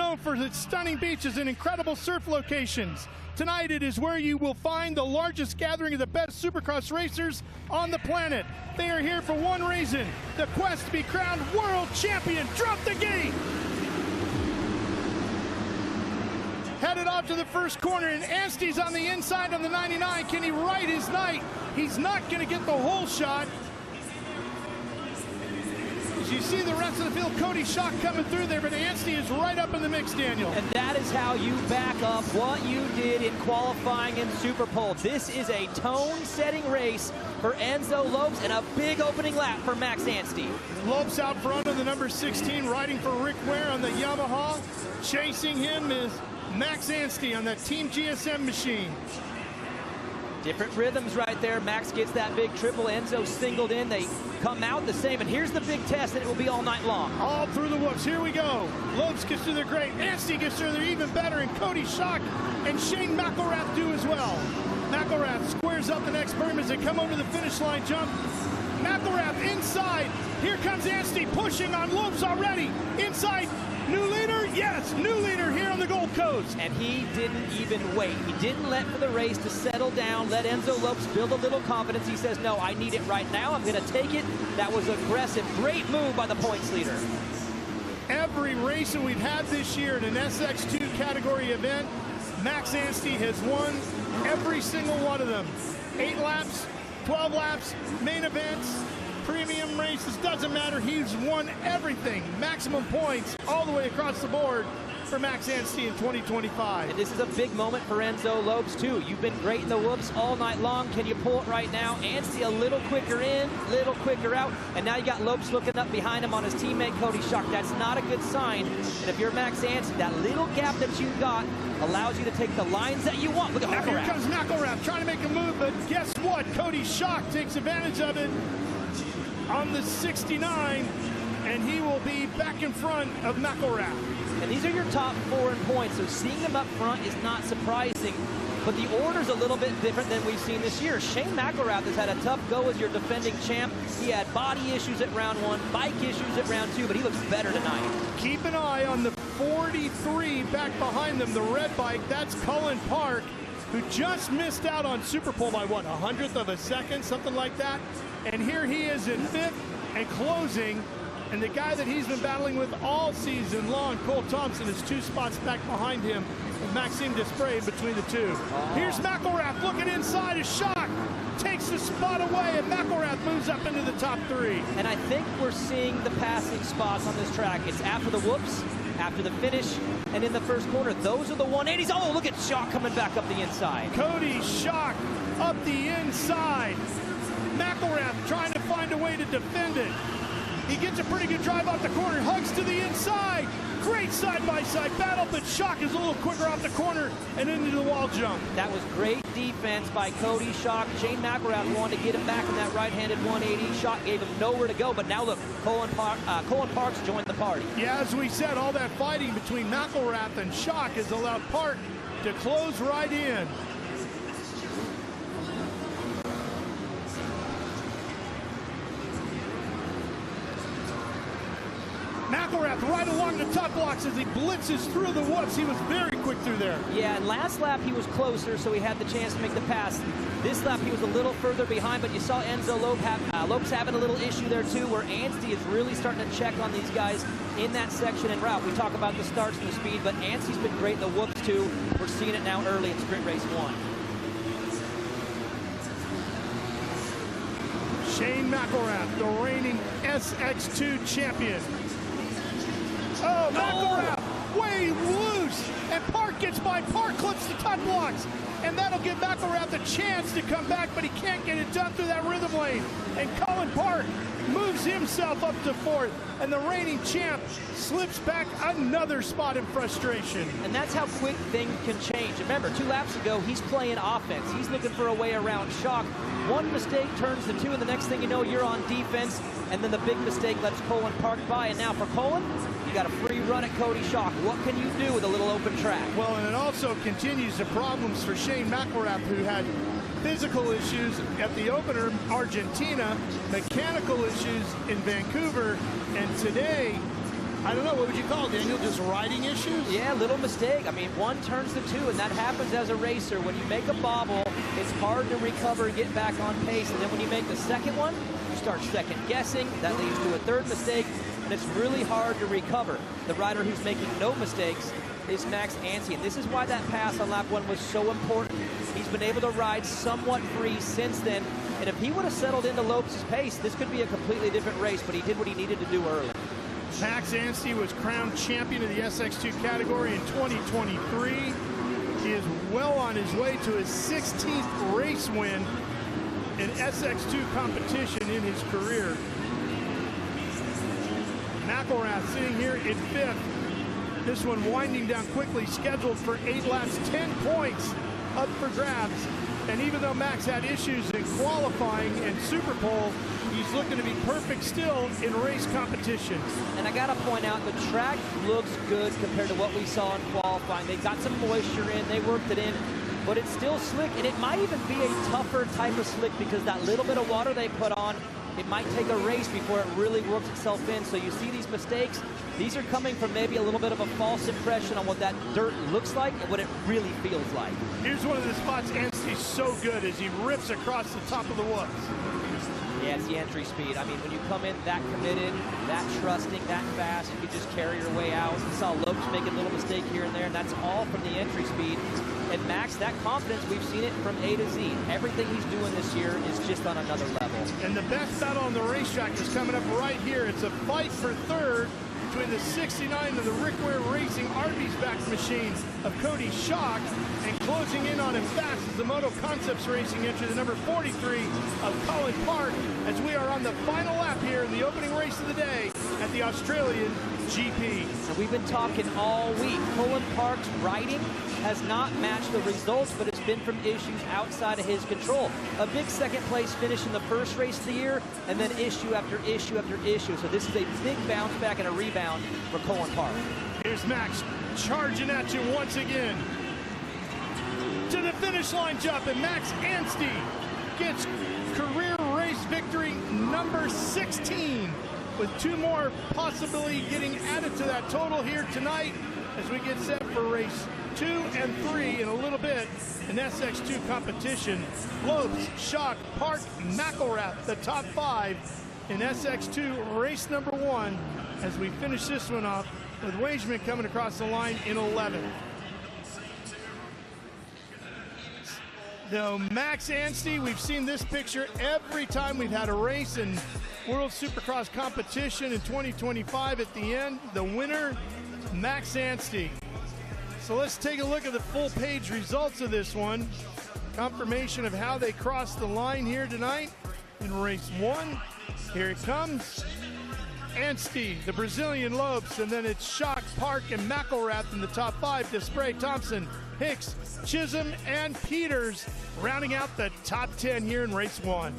known for its stunning beaches and incredible surf locations. Tonight it is where you will find the largest gathering of the best Supercross racers on the planet. They are here for one reason, the quest to be crowned world champion. Drop the gate! Headed off to the first corner, and Anstie's on the inside on the 99. Can he ride his night? He's not going to get the whole shot. As you see the rest of the field, Cody Schock coming through there, but Anstie is right up in the mix, Daniel. And that is how you back up what you did in qualifying in Superpole. This is a tone-setting race for Enzo Lopes and a big opening lap for Max Anstie. Lopes out front on the number 16, riding for Rick Ware on the Yamaha. Chasing him is Max Anstie on that Team GSM machine. Different rhythms right there. Max gets that big triple. Enzo singled in. They come out the same. And here's the big test, and it will be all night long. All through the whoops. Here we go. Lopes gets through there great. Anstie gets through there even better. And Cody Schock and Shane McElrath do as well. McElrath squares up the next berm as they come over the finish line jump. McElrath inside. Here comes Anstie pushing on Lopes already. Inside. New leader? Yes, new leader here on the Gold Coast. And he didn't even wait. He didn't let for the race to settle down, let Enzo Lopes build a little confidence. He says, no, I need it right now. I'm going to take it. That was aggressive. Great move by the points leader. Every race that we've had this year in an SX2 category event, Max Anstie has won every single one of them. 8 laps, 12 laps, main events, premium races, doesn't matter. He's won everything. Maximum points all the way across the board for Max Anstie in 2025. And this is a big moment for Enzo Lopes, too. You've been great in the whoops all night long. Can you pull it right now? Anstie a little quicker in, little quicker out. And now you got Lopes looking up behind him on his teammate, Cody Schock. That's not a good sign. And if you're Max Anstie, that little gap that you got allows you to take the lines that you want. Look at McElrath. Here comes McElrath trying to make a move, but guess what? Cody Schock takes advantage of it on the 69, and he will be back in front of McElrath. And these are your top 4 in points, so seeing them up front is not surprising, but the order's a little bit different than we've seen this year. Shane McElrath has had a tough go as your defending champ. He had body issues at round 1, bike issues at round 2, but he looks better tonight. Keep an eye on the 43 back behind them, the red bike. That's Cullen Park, who just missed out on Superpole by what, 100th of a second, something like that. And here he is in 5th and closing. And the guy that he's been battling with all season long, Cole Thompson, is 2 spots back behind him, with Maxime Desprez between the two. Here's McElrath looking inside. A Schock takes the spot away, and McElrath moves up into the top 3. And I think we're seeing the passing spots on this track. It's after the whoops, after the finish, and in the first corner. Those are the 180s. Oh, look at Schock coming back up the inside. Cody Schock up the inside. McElrath trying to find a way to defend it. He gets a pretty good drive off the corner, hugs to the inside. Great side-by-side battle, but Schock is a little quicker off the corner and into the wall jump. That was great defense by Cody Schock. Shane McElrath wanted to get him back in that right-handed 180. Schock gave him nowhere to go, but now look, Cullen Parks joined the party. Yeah, as we said, all that fighting between McElrath and Schock has allowed Park to close right in. McElrath right along the top blocks as he blitzes through the whoops. He was very quick through there. Yeah, and last lap he was closer, so he had the chance to make the pass. This lap he was a little further behind, but you saw Enzo Lopes having a little issue there too, where Anstie is really starting to check on these guys in that section and route. We talk about the starts and the speed, but Anstie's been great in the whoops too. We're seeing it now early in Sprint Race 1. Shane McElrath, the reigning SX2 champion. Oh, McElrath way loose, and Park gets by. Park clips the top blocks, and that'll give McElrath a chance to come back, but he can't get it done through that rhythm lane. And Cullen Park moves himself up to 4th, and the reigning champ slips back another spot in frustration. And that's how quick things can change. Remember, 2 laps ago, he's playing offense. He's looking for a way around Schock. One mistake turns to 2, and the next thing you know, you're on defense, and then the big mistake lets Cullen Park by. And now for Cullen, you got a free run at Cody Schock. What can you do with a little open track? Well, and it also continues the problems for Shane McElrath, who had physical issues at the opener, Argentina, mechanical issues in Vancouver, and today I don't know, what would you call it, Daniel? Just riding issues? Yeah, little mistake. I mean, one turns to two, and that happens as a racer. When you make a bobble, it's hard to recover and get back on pace. And then when you make the second one, you start second guessing. That leads to a third mistake, and it's really hard to recover. The rider who's making no mistakes is Max Anstie, and this is why that pass on lap 1 was so important. He's been able to ride somewhat free since then, and if he would have settled into Lopes' pace, this could be a completely different race, but he did what he needed to do early. Max Anstie was crowned champion of the SX2 category in 2023. He is well on his way to his 16th race win in SX2 competition in his career. McElrath sitting here in 5th. This one winding down quickly, scheduled for 8 laps, 10 points up for grabs. And even though Max had issues in qualifying and Superpole, he's looking to be perfect still in race competition. And I gotta point out, the track looks good compared to what we saw in qualifying. They got some moisture in, they worked it in, but it's still slick, and it might even be a tougher type of slick because that little bit of water they put on, it might take a race before it really works itself in. So you see these mistakes, these are coming from maybe a little bit of a false impression on what that dirt looks like and what it really feels like. Here's one of the spots Anstie's so good as he rips across the top of the woods. Yeah, it's the entry speed. I mean, when you come in that committed, that trusting, that fast, you can just carry your way out. You saw Lopes making a little mistake here and there, and that's all from the entry speed. And Max, that confidence, we've seen it from A to Z. Everything he's doing this year is just on another level. And the best battle on the racetrack is coming up right here. It's a fight for third between the 69 of the Rick Ware Racing Arby's back machine of Cody Schock, and closing in on him fast is the Moto Concepts Racing entry, the number 43 of Colin Park, as we are on the final lap here in the opening race of the day at the Australian GP. And we've been talking all week. Colin Park's riding has not matched the results, but it's been from issues outside of his control. A big second place finish in the first race of the year, and then issue after issue after issue. So this is a big bounce back and a rebound for Colin Park. Here's Max charging at you once again. To the finish line jump, and Max Anstie gets career race victory number 16, with 2 more possibly getting added to that total here tonight as we get set for race 2 and 3 in a little bit in SX2 competition. Lopes, Schock, Park, McElrath, the top 5 in SX2 race number 1, as we finish this one off with Wageman coming across the line in 11th. Now, Max Anstie, we've seen this picture every time we've had a race in World Supercross competition in 2025. At the end, the winner, Max Anstie. So let's take a look at the full page results of this one. Confirmation of how they crossed the line here tonight in race 1. Here it comes. Anstie, the Brazilian Lopes, and then it's Schock, Park, and McElrath in the top 5. Desprez, Thompson, Hicks, Chisholm, and Peters rounding out the top 10 here in race 1.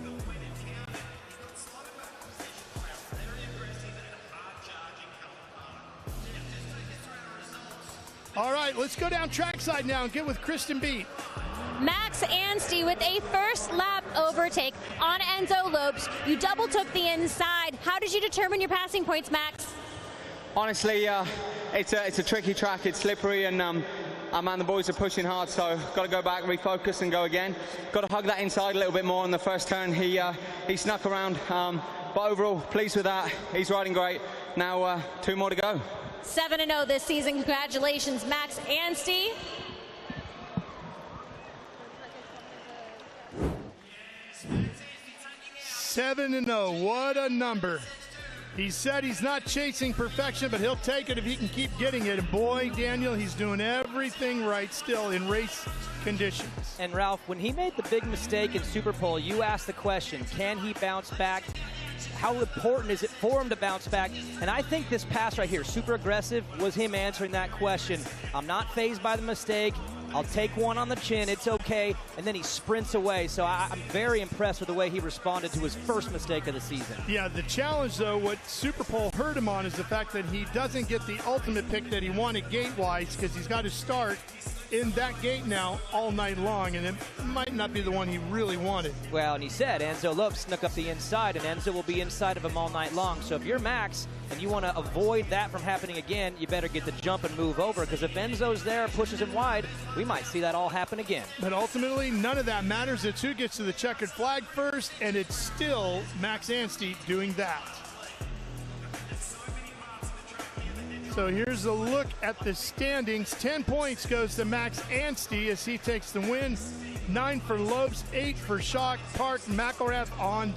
All right, let's go down trackside now and get with Kristen Beat. Max Anstie with a first lap overtake on Enzo Lopes. You double took the inside. How did you determine your passing points, Max? Honestly, it's a tricky track. It's slippery, and man, the boys are pushing hard, so got to go back, refocus, and go again. Got to hug that inside a little bit more on the first turn. He snuck around, but overall, pleased with that. He's riding great. Now, 2 more to go. 7-0 this season. Congratulations, Max Anstie. Seven and 0, what a number. He said he's not chasing perfection, but he'll take it if he can keep getting it. And boy, Daniel, he's doing everything right still in race conditions. And Ralph, when he made the big mistake in Superpole, you asked the question, can he bounce back? How important is it for him to bounce back? And I think this pass right here, super aggressive, was him answering that question. I'm not fazed by the mistake. I'll take one on the chin, it's okay. And then he sprints away. So I'm very impressed with the way he responded to his first mistake of the season. Yeah, the challenge, though, what Superpole hurt him on is the fact that he doesn't get the ultimate pick that he wanted gate-wise, because he's got to start in that gate now all night long, and it might not be the one he really wanted. Well, and he said Enzo Lopes snuck up the inside, and Enzo will be inside of him all night long. So if you're Max and you want to avoid that from happening again, you better get the jump and move over, because if Enzo's there and pushes him wide, we might see that all happen again. But ultimately, none of that matters. It's who gets to the checkered flag first, and it's still Max Anstie doing that. So here's a look at the standings. 10 points goes to Max Anstie as he takes the win. 9 for Lopes, 8 for Schock, Park, McElrath on